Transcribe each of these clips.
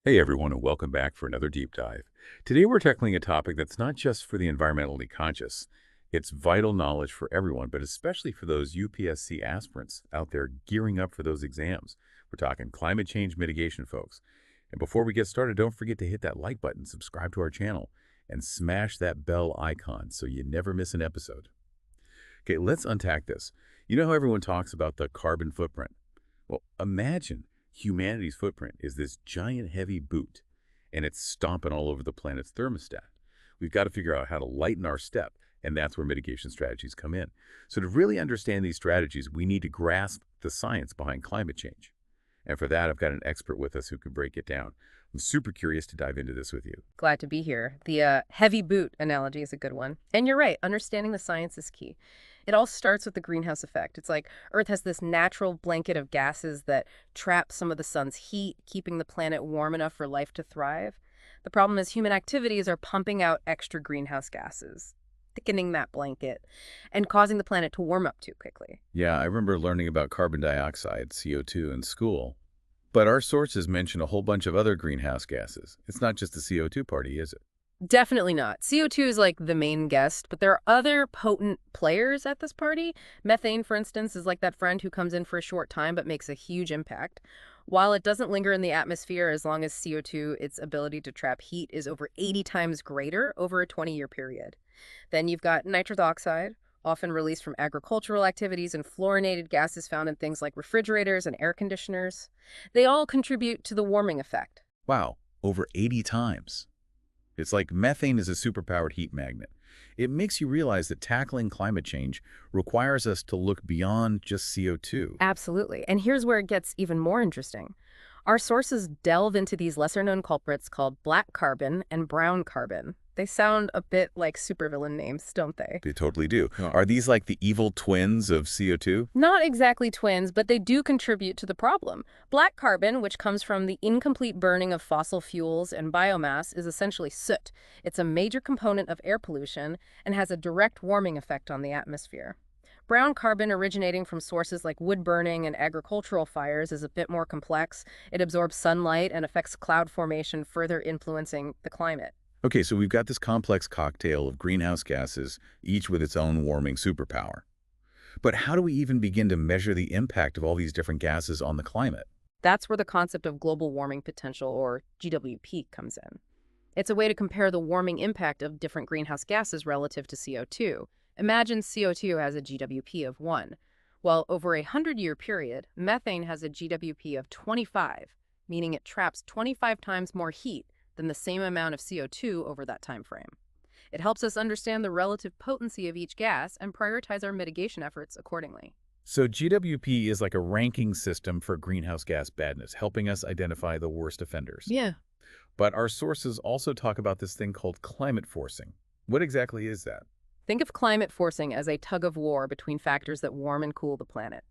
Hey everyone, and welcome back for another deep dive. Today we're tackling a topic that's not just for the environmentally conscious. It's vital knowledge for everyone, but especially for those UPSC aspirants out there gearing up for those exams. We're talking climate change mitigation, folks. And before we get started, don't forget to hit that like button, subscribe to our channel, and smash that bell icon so you never miss an episode. Okay, let's unpack this. You know how everyone talks about the carbon footprint? Well, imagine humanity's footprint is this giant heavy boot, and it's stomping all over the planet's thermostat. We've got to figure out how to lighten our step, and that's where mitigation strategies come in. So to really understand these strategies, we need to grasp the science behind climate change. And for that, I've got an expert with us who can break it down. I'm super curious to dive into this with you. Glad to be here. The heavy boot analogy is a good one. And you're right, understanding the science is key. It all starts with the greenhouse effect. It's like Earth has this natural blanket of gases that trap some of the sun's heat, keeping the planet warm enough for life to thrive. The problem is human activities are pumping out extra greenhouse gases, thickening that blanket, and causing the planet to warm up too quickly. Yeah, I remember learning about carbon dioxide, CO2, in school. But our sources mention a whole bunch of other greenhouse gases. It's not just the CO2 party, is it? Definitely not. CO2 is like the main guest, but there are other potent players at this party. Methane, for instance, is like that friend who comes in for a short time but makes a huge impact. While it doesn't linger in the atmosphere as long as CO2, its ability to trap heat is over 80 times greater over a 20-year period. Then you've got nitrous oxide, often released from agricultural activities, and fluorinated gases found in things like refrigerators and air conditioners. They all contribute to the warming effect. Wow, over 80 times. It's like methane is a superpowered heat magnet. It makes you realize that tackling climate change requires us to look beyond just CO2. Absolutely. And here's where it gets even more interesting. Our sources delve into these lesser-known culprits called black carbon and brown carbon. They sound a bit like supervillain names, don't they? They totally do. Yeah. Are these like the evil twins of CO2? Not exactly twins, but they do contribute to the problem. Black carbon, which comes from the incomplete burning of fossil fuels and biomass, is essentially soot. It's a major component of air pollution and has a direct warming effect on the atmosphere. Brown carbon, originating from sources like wood burning and agricultural fires, is a bit more complex. It absorbs sunlight and affects cloud formation, further influencing the climate. Okay, so we've got this complex cocktail of greenhouse gases, each with its own warming superpower. But how do we even begin to measure the impact of all these different gases on the climate? That's where the concept of global warming potential, or GWP, comes in. It's a way to compare the warming impact of different greenhouse gases relative to CO2. Imagine CO2 has a GWP of 1. Well, over a 100-year period, methane has a GWP of 25, meaning it traps 25 times more heat than the same amount of CO2 over that time frame. It helps us understand the relative potency of each gas and prioritize our mitigation efforts accordingly. So GWP is like a ranking system for greenhouse gas badness, helping us identify the worst offenders. Yeah. But our sources also talk about this thing called climate forcing. What exactly is that? Think of climate forcing as a tug of war between factors that warm and cool the planet.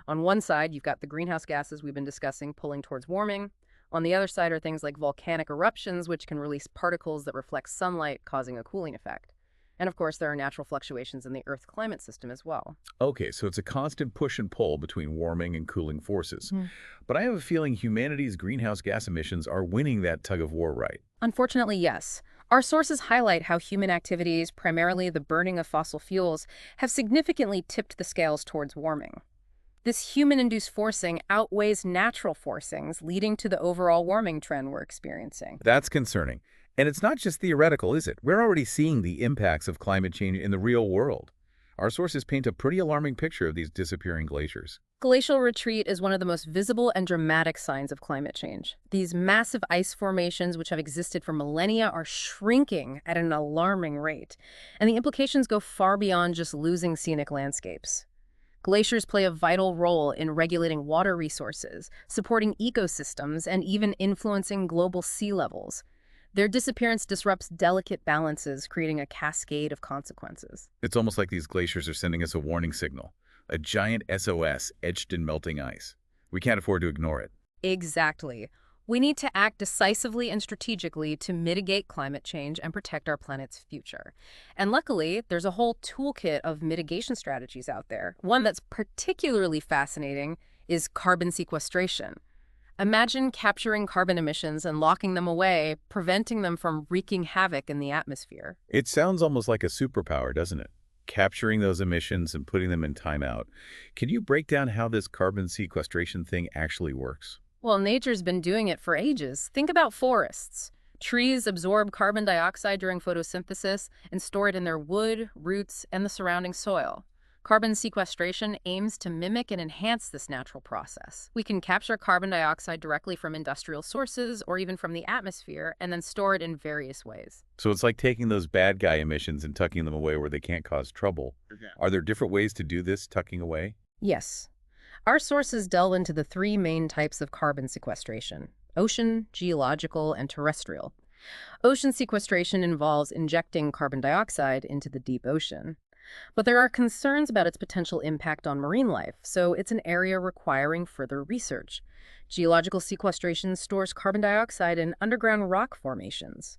On one side, you've got the greenhouse gases we've been discussing pulling towards warming. On the other side are things like volcanic eruptions, which can release particles that reflect sunlight, causing a cooling effect. And of course, there are natural fluctuations in the Earth's climate system as well. Okay, so it's a constant push and pull between warming and cooling forces. Mhm. But I have a feeling humanity's greenhouse gas emissions are winning that tug of war right. Unfortunately, yes. Our sources highlight how human activities, primarily the burning of fossil fuels, have significantly tipped the scales towards warming. This human-induced forcing outweighs natural forcings, leading to the overall warming trend we're experiencing. That's concerning. And it's not just theoretical, is it? We're already seeing the impacts of climate change in the real world. Our sources paint a pretty alarming picture of these disappearing glaciers. Glacial retreat is one of the most visible and dramatic signs of climate change. These massive ice formations, which have existed for millennia, are shrinking at an alarming rate. And the implications go far beyond just losing scenic landscapes. Glaciers play a vital role in regulating water resources, supporting ecosystems, and even influencing global sea levels. Their disappearance disrupts delicate balances, creating a cascade of consequences. It's almost like these glaciers are sending us a warning signal, a giant SOS etched in melting ice. We can't afford to ignore it. Exactly. We need to act decisively and strategically to mitigate climate change and protect our planet's future. And luckily, there's a whole toolkit of mitigation strategies out there. One that's particularly fascinating is carbon sequestration. Imagine capturing carbon emissions and locking them away, preventing them from wreaking havoc in the atmosphere. It sounds almost like a superpower, doesn't it? Capturing those emissions and putting them in timeout. Can you break down how this carbon sequestration thing actually works? Well, nature's been doing it for ages. Think about forests. Trees absorb carbon dioxide during photosynthesis and store it in their wood, roots, and the surrounding soil. Carbon sequestration aims to mimic and enhance this natural process. We can capture carbon dioxide directly from industrial sources or even from the atmosphere and then store it in various ways. So it's like taking those bad guy emissions and tucking them away where they can't cause trouble. Okay. Are there different ways to do this tucking away? Yes, our sources delve into the three main types of carbon sequestration: ocean, geological, and terrestrial. Ocean sequestration involves injecting carbon dioxide into the deep ocean. But there are concerns about its potential impact on marine life, so it's an area requiring further research. Geological sequestration stores carbon dioxide in underground rock formations.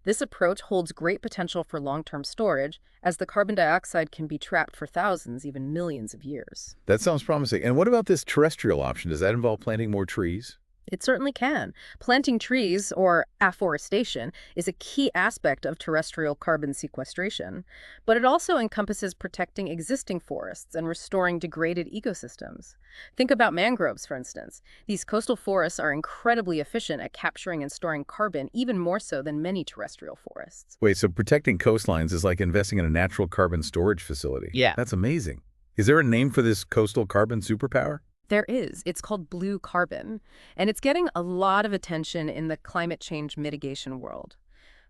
This approach holds great potential for long-term storage, as the carbon dioxide can be trapped for thousands, even millions of years. That sounds promising. And what about this terrestrial option? Does that involve planting more trees? It certainly can. Planting trees, or afforestation, is a key aspect of terrestrial carbon sequestration, but it also encompasses protecting existing forests and restoring degraded ecosystems. Think about mangroves, for instance. These coastal forests are incredibly efficient at capturing and storing carbon, even more so than many terrestrial forests. Wait, so protecting coastlines is like investing in a natural carbon storage facility. Yeah. That's amazing. Is there a name for this coastal carbon superpower? There is. It's called blue carbon, and it's getting a lot of attention in the climate change mitigation world.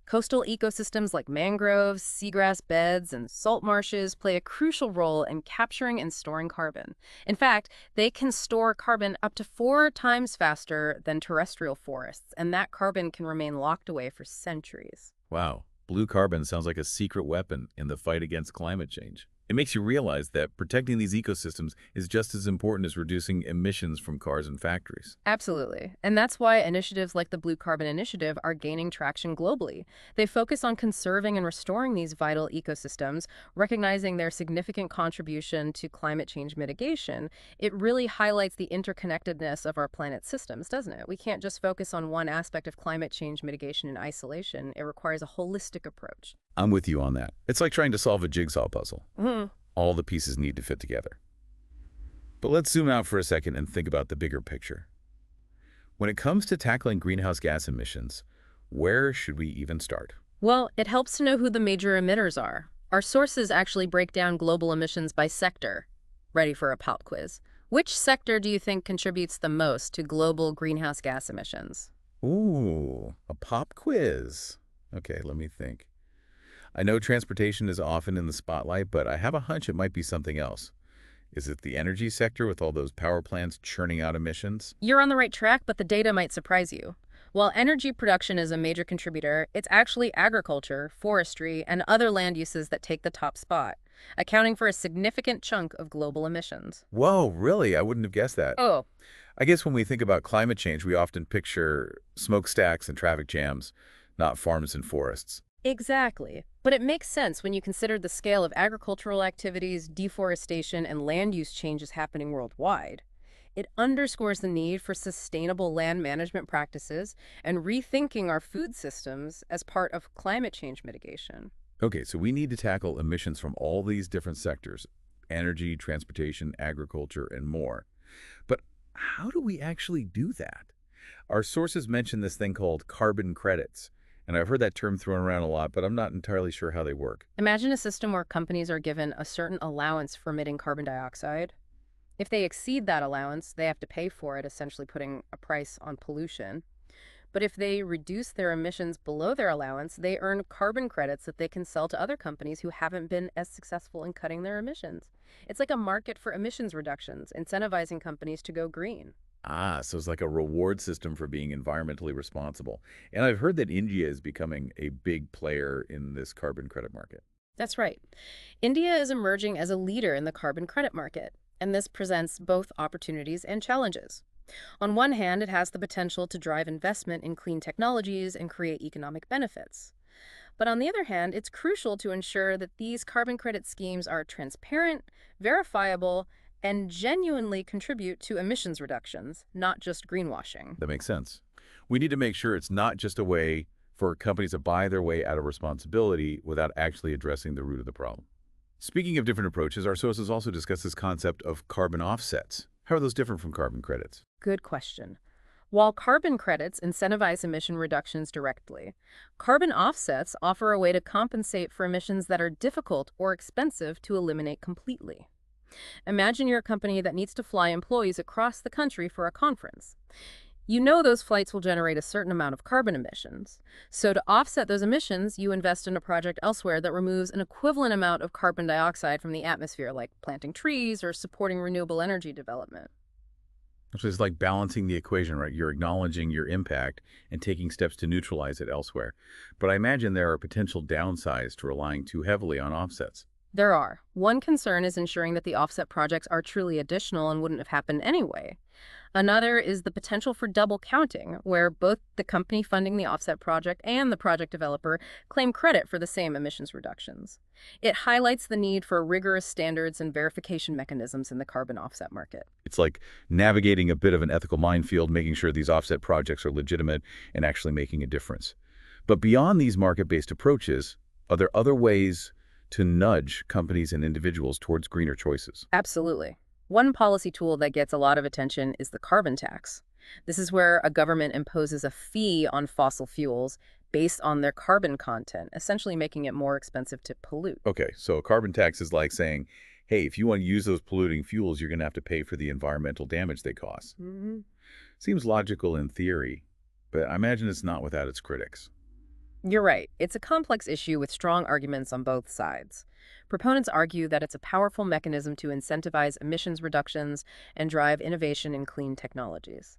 Coastal ecosystems like mangroves, seagrass beds, and salt marshes play a crucial role in capturing and storing carbon. In fact, they can store carbon up to 4 times faster than terrestrial forests, and that carbon can remain locked away for centuries. Wow. Blue carbon sounds like a secret weapon in the fight against climate change. It makes you realize that protecting these ecosystems is just as important as reducing emissions from cars and factories. Absolutely. And that's why initiatives like the Blue Carbon Initiative are gaining traction globally. They focus on conserving and restoring these vital ecosystems, recognizing their significant contribution to climate change mitigation. It really highlights the interconnectedness of our planet's systems, doesn't it? We can't just focus on one aspect of climate change mitigation in isolation. It requires a holistic approach. I'm with you on that. It's like trying to solve a jigsaw puzzle. Mhm. All the pieces need to fit together. But let's zoom out for a second and think about the bigger picture. When it comes to tackling greenhouse gas emissions, where should we even start? Well, it helps to know who the major emitters are. Our sources actually break down global emissions by sector. Ready for a pop quiz? Which sector do you think contributes the most to global greenhouse gas emissions? Ooh, a pop quiz. Okay, let me think. I know transportation is often in the spotlight, but I have a hunch it might be something else. Is it the energy sector with all those power plants churning out emissions? You're on the right track, but the data might surprise you. While energy production is a major contributor, it's actually agriculture, forestry, and other land uses that take the top spot, accounting for a significant chunk of global emissions. Whoa, really? I wouldn't have guessed that. Oh, I guess when we think about climate change, we often picture smokestacks and traffic jams, not farms and forests. exactly. But it makes sense when you consider the scale of agricultural activities, deforestation, and land use changes happening worldwide. It underscores the need for sustainable land management practices and rethinking our food systems as part of climate change mitigation. Okay, so we need to tackle emissions from all these different sectors: energy, transportation, agriculture, and more. But how do we actually do that? Our sources mention this thing called carbon credits, and I've heard that term thrown around a lot, but I'm not entirely sure how they work. Imagine a system where companies are given a certain allowance for emitting carbon dioxide. If they exceed that allowance, they have to pay for it, essentially putting a price on pollution. But if they reduce their emissions below their allowance, they earn carbon credits that they can sell to other companies who haven't been as successful in cutting their emissions. It's like a market for emissions reductions, incentivizing companies to go green. Ah, so it's like a reward system for being environmentally responsible. And I've heard that India is becoming a big player in this carbon credit market. That's right. India is emerging as a leader in the carbon credit market, and this presents both opportunities and challenges. On one hand, it has the potential to drive investment in clean technologies and create economic benefits. But on the other hand, it's crucial to ensure that these carbon credit schemes are transparent, verifiable, and genuinely contribute to emissions reductions, not just greenwashing. That makes sense. We need to make sure it's not just a way for companies to buy their way out of responsibility without actually addressing the root of the problem. Speaking of different approaches, our sources also discuss this concept of carbon offsets. How are those different from carbon credits? Good question. While carbon credits incentivize emission reductions directly, carbon offsets offer a way to compensate for emissions that are difficult or expensive to eliminate completely. Imagine you're a company that needs to fly employees across the country for a conference. You know those flights will generate a certain amount of carbon emissions. So to offset those emissions, you invest in a project elsewhere that removes an equivalent amount of carbon dioxide from the atmosphere, like planting trees or supporting renewable energy development. So it's like balancing the equation, right? You're acknowledging your impact and taking steps to neutralize it elsewhere. But I imagine there are potential downsides to relying too heavily on offsets. There are. One concern is ensuring that the offset projects are truly additional and wouldn't have happened anyway. Another is the potential for double counting, where both the company funding the offset project and the project developer claim credit for the same emissions reductions. It highlights the need for rigorous standards and verification mechanisms in the carbon offset market. It's like navigating a bit of an ethical minefield, making sure these offset projects are legitimate and actually making a difference. But beyond these market-based approaches, are there other ways to nudge companies and individuals towards greener choices? Absolutely. One policy tool that gets a lot of attention is the carbon tax. This is where a government imposes a fee on fossil fuels based on their carbon content, essentially making it more expensive to pollute. Okay, so a carbon tax is like saying, hey, if you want to use those polluting fuels, you're going to have to pay for the environmental damage they cause. Seems logical in theory, but I imagine it's not without its critics. You're right. It's a complex issue with strong arguments on both sides. Proponents argue that it's a powerful mechanism to incentivize emissions reductions and drive innovation in clean technologies.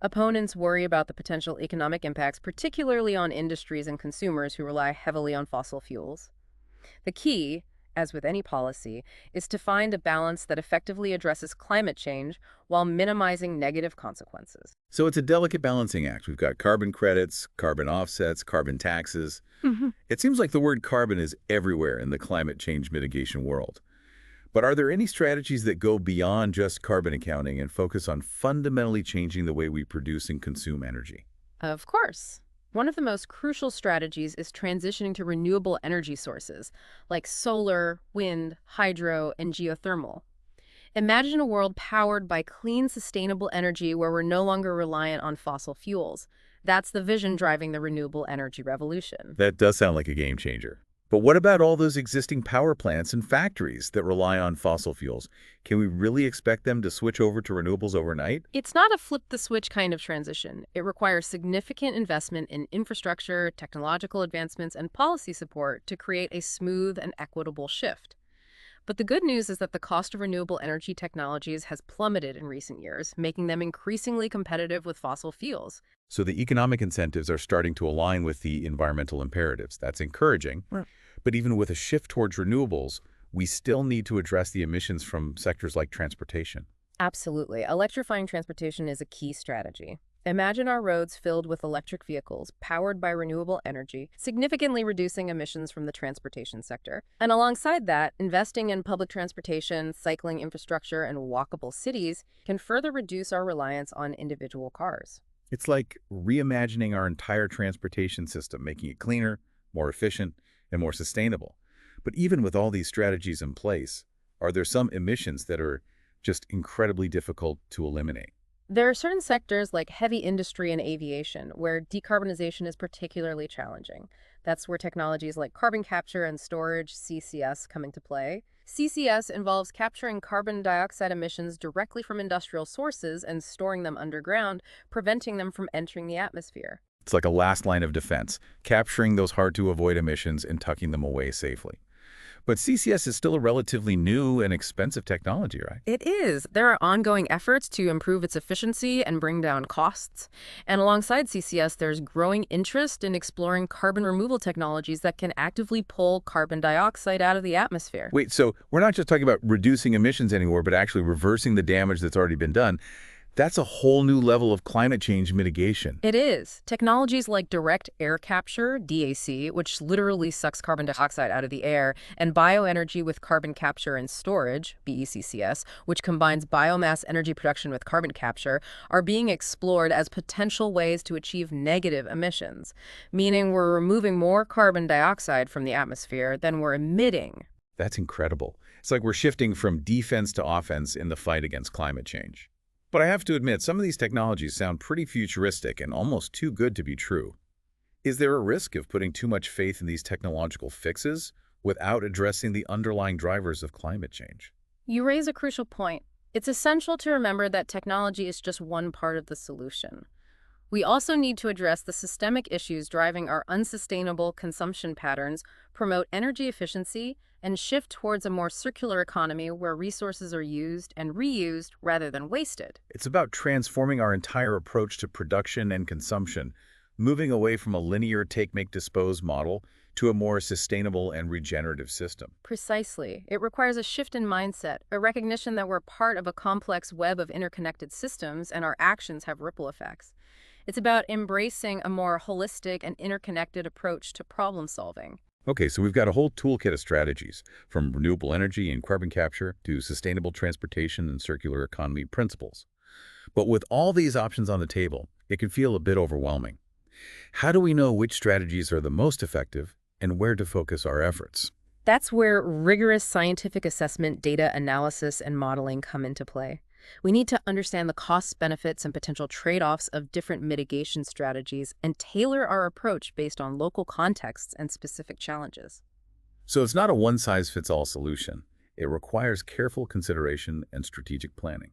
Opponents worry about the potential economic impacts, particularly on industries and consumers who rely heavily on fossil fuels. The key, as with any policy, is to find a balance that effectively addresses climate change while minimizing negative consequences. So it's a delicate balancing act. We've got carbon credits, carbon offsets, carbon taxes. It seems like the word carbon is everywhere in the climate change mitigation world. But are there any strategies that go beyond just carbon accounting and focus on fundamentally changing the way we produce and consume energy? Of course. One of the most crucial strategies is transitioning to renewable energy sources like solar, wind, hydro, and geothermal. Imagine a world powered by clean, sustainable energy where we're no longer reliant on fossil fuels. That's the vision driving the renewable energy revolution. That does sound like a game changer. But what about all those existing power plants and factories that rely on fossil fuels? Can we really expect them to switch over to renewables overnight? It's not a flip-the-switch kind of transition. It requires significant investment in infrastructure, technological advancements, and policy support to create a smooth and equitable shift. But the good news is that the cost of renewable energy technologies has plummeted in recent years, making them increasingly competitive with fossil fuels. So the economic incentives are starting to align with the environmental imperatives. That's encouraging. Right. But even with a shift towards renewables, we still need to address the emissions from sectors like transportation. Absolutely. Electrifying transportation is a key strategy. Imagine our roads filled with electric vehicles powered by renewable energy, significantly reducing emissions from the transportation sector. And alongside that, investing in public transportation, cycling infrastructure, and walkable cities can further reduce our reliance on individual cars. It's like reimagining our entire transportation system, making it cleaner, more efficient, and more sustainable. But even with all these strategies in place, are there some emissions that are just incredibly difficult to eliminate? There are certain sectors like heavy industry and aviation where decarbonization is particularly challenging. That's where technologies like carbon capture and storage, CCS, come into play. CCS involves capturing carbon dioxide emissions directly from industrial sources and storing them underground, preventing them from entering the atmosphere. It's like a last line of defense, capturing those hard-to-avoid emissions and tucking them away safely. But CCS is still a relatively new and expensive technology, right? It is. There are ongoing efforts to improve its efficiency and bring down costs. And alongside CCS, there's growing interest in exploring carbon removal technologies that can actively pull carbon dioxide out of the atmosphere. Wait, so we're not just talking about reducing emissions anymore, but actually reversing the damage that's already been done. That's a whole new level of climate change mitigation. It is. Technologies like direct air capture, DAC, which literally sucks carbon dioxide out of the air, and bioenergy with carbon capture and storage, BECCS, which combines biomass energy production with carbon capture, are being explored as potential ways to achieve negative emissions, meaning we're removing more carbon dioxide from the atmosphere than we're emitting. That's incredible. It's like we're shifting from defense to offense in the fight against climate change. But I have to admit, some of these technologies sound pretty futuristic and almost too good to be true. Is there a risk of putting too much faith in these technological fixes without addressing the underlying drivers of climate change? You raise a crucial point. It's essential to remember that technology is just one part of the solution. We also need to address the systemic issues driving our unsustainable consumption patterns, promote energy efficiency, and shift towards a more circular economy where resources are used and reused rather than wasted. It's about transforming our entire approach to production and consumption, moving away from a linear take-make-dispose model to a more sustainable and regenerative system. Precisely. It requires a shift in mindset, a recognition that we're part of a complex web of interconnected systems and our actions have ripple effects. It's about embracing a more holistic and interconnected approach to problem solving. Okay, so we've got a whole toolkit of strategies, from renewable energy and carbon capture to sustainable transportation and circular economy principles. But with all these options on the table, it can feel a bit overwhelming. How do we know which strategies are the most effective and where to focus our efforts? That's where rigorous scientific assessment, data analysis, and modeling come into play. We need to understand the costs, benefits, and potential trade-offs of different mitigation strategies and tailor our approach based on local contexts and specific challenges. So it's not a one-size-fits-all solution. It requires careful consideration and strategic planning.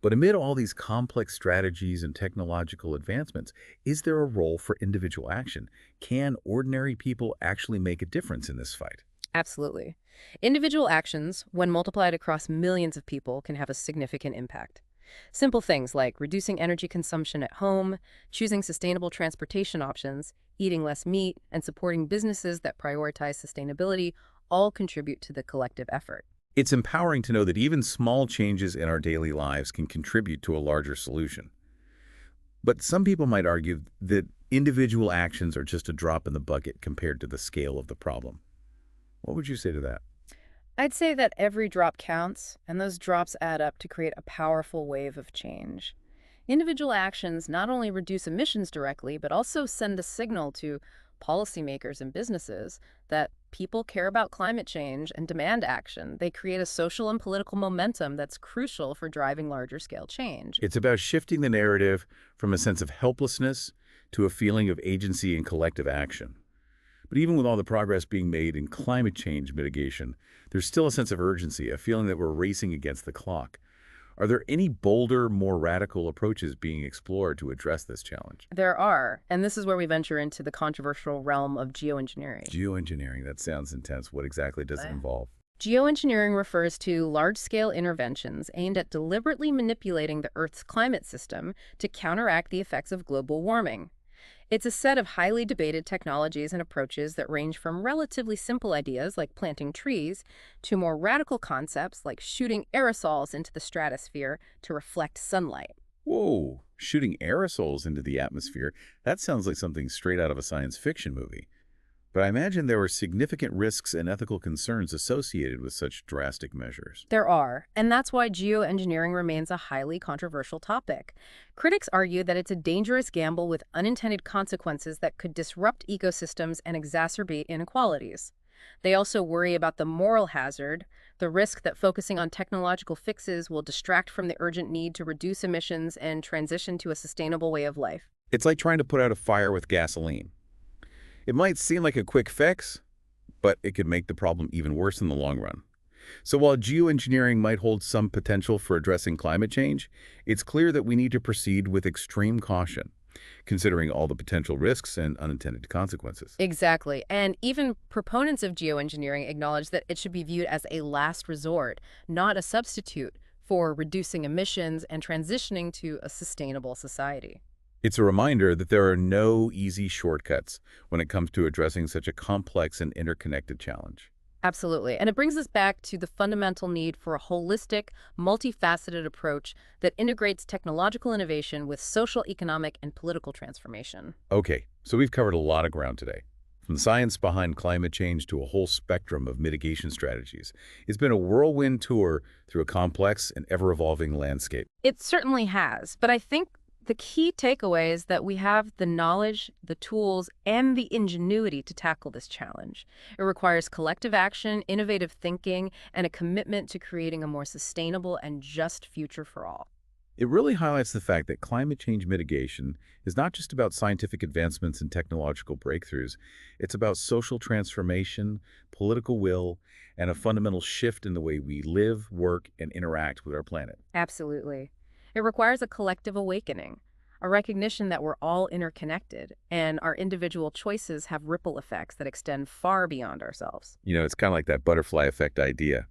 But amid all these complex strategies and technological advancements, is there a role for individual action? Can ordinary people actually make a difference in this fight? Absolutely. Individual actions, when multiplied across millions of people, can have a significant impact. Simple things like reducing energy consumption at home, choosing sustainable transportation options, eating less meat, and supporting businesses that prioritize sustainability all contribute to the collective effort. It's empowering to know that even small changes in our daily lives can contribute to a larger solution. But some people might argue that individual actions are just a drop in the bucket compared to the scale of the problem. What would you say to that? I'd say that every drop counts, and those drops add up to create a powerful wave of change. Individual actions not only reduce emissions directly, but also send a signal to policymakers and businesses that people care about climate change and demand action. They create a social and political momentum that's crucial for driving larger scale change. It's about shifting the narrative from a sense of helplessness to a feeling of agency and collective action. But even with all the progress being made in climate change mitigation, there's still a sense of urgency, a feeling that we're racing against the clock. Are there any bolder, more radical approaches being explored to address this challenge? There are, and this is where we venture into the controversial realm of geoengineering. Geoengineering, that sounds intense. What exactly does it involve? Geoengineering refers to large-scale interventions aimed at deliberately manipulating the Earth's climate system to counteract the effects of global warming. It's a set of highly debated technologies and approaches that range from relatively simple ideas like planting trees to more radical concepts like shooting aerosols into the stratosphere to reflect sunlight. Whoa, shooting aerosols into the atmosphere. That sounds like something straight out of a science fiction movie. But I imagine there are significant risks and ethical concerns associated with such drastic measures. There are, and that's why geoengineering remains a highly controversial topic. Critics argue that it's a dangerous gamble with unintended consequences that could disrupt ecosystems and exacerbate inequalities. They also worry about the moral hazard, the risk that focusing on technological fixes will distract from the urgent need to reduce emissions and transition to a sustainable way of life. It's like trying to put out a fire with gasoline. It might seem like a quick fix, but it could make the problem even worse in the long run. So while geoengineering might hold some potential for addressing climate change, it's clear that we need to proceed with extreme caution, considering all the potential risks and unintended consequences. Exactly. And even proponents of geoengineering acknowledge that it should be viewed as a last resort, not a substitute for reducing emissions and transitioning to a sustainable society. It's a reminder that there are no easy shortcuts when it comes to addressing such a complex and interconnected challenge. Absolutely. And it brings us back to the fundamental need for a holistic, multifaceted approach that integrates technological innovation with social, economic, and political transformation. Okay, so we've covered a lot of ground today. From the science behind climate change to a whole spectrum of mitigation strategies. It's been a whirlwind tour through a complex and ever-evolving landscape. It certainly has, but I think the key takeaway is that we have the knowledge, the tools, and the ingenuity to tackle this challenge. It requires collective action, innovative thinking, and a commitment to creating a more sustainable and just future for all. It really highlights the fact that climate change mitigation is not just about scientific advancements and technological breakthroughs. It's about social transformation, political will, and a fundamental shift in the way we live, work, and interact with our planet. Absolutely. It requires a collective awakening, a recognition that we're all interconnected and our individual choices have ripple effects that extend far beyond ourselves. It's kind of like that butterfly effect idea.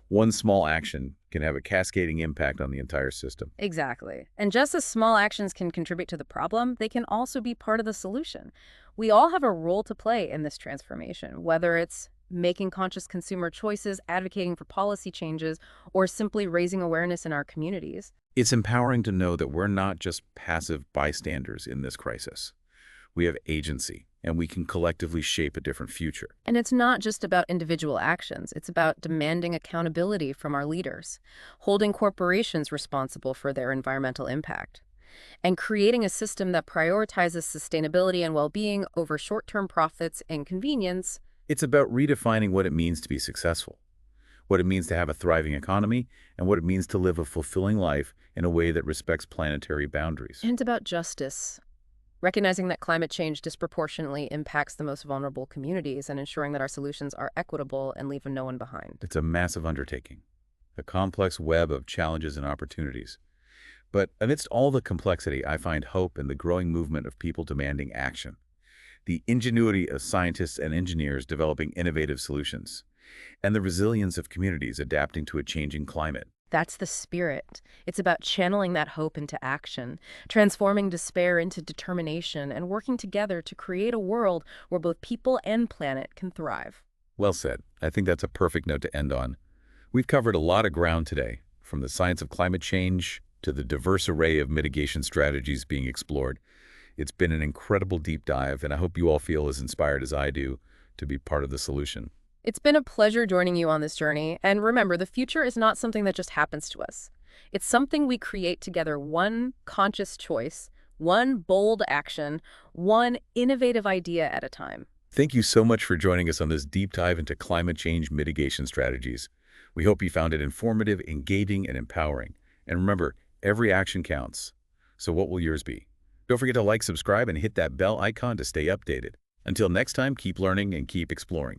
One small action can have a cascading impact on the entire system. Exactly. And just as small actions can contribute to the problem, they can also be part of the solution. We all have a role to play in this transformation, whether it's making conscious consumer choices, advocating for policy changes, or simply raising awareness in our communities. It's empowering to know that we're not just passive bystanders in this crisis. We have agency, and we can collectively shape a different future. And it's not just about individual actions. It's about demanding accountability from our leaders, holding corporations responsible for their environmental impact, and creating a system that prioritizes sustainability and well-being over short-term profits and convenience. It's about redefining what it means to be successful, what it means to have a thriving economy, and what it means to live a fulfilling life in a way that respects planetary boundaries. And it's about justice, recognizing that climate change disproportionately impacts the most vulnerable communities and ensuring that our solutions are equitable and leave no one behind. It's a massive undertaking, a complex web of challenges and opportunities. But amidst all the complexity, I find hope in the growing movement of people demanding action, the ingenuity of scientists and engineers developing innovative solutions, and the resilience of communities adapting to a changing climate. That's the spirit. It's about channeling that hope into action, transforming despair into determination, and working together to create a world where both people and planet can thrive. Well said. I think that's a perfect note to end on. We've covered a lot of ground today, from the science of climate change to the diverse array of mitigation strategies being explored. It's been an incredible deep dive, and I hope you all feel as inspired as I do to be part of the solution. It's been a pleasure joining you on this journey, and remember, the future is not something that just happens to us. It's something we create together, one conscious choice, one bold action, one innovative idea at a time. Thank you so much for joining us on this deep dive into climate change mitigation strategies. We hope you found it informative, engaging, and empowering. And remember, every action counts. So what will yours be? Don't forget to like, subscribe, and hit that bell icon to stay updated. Until next time, keep learning and keep exploring.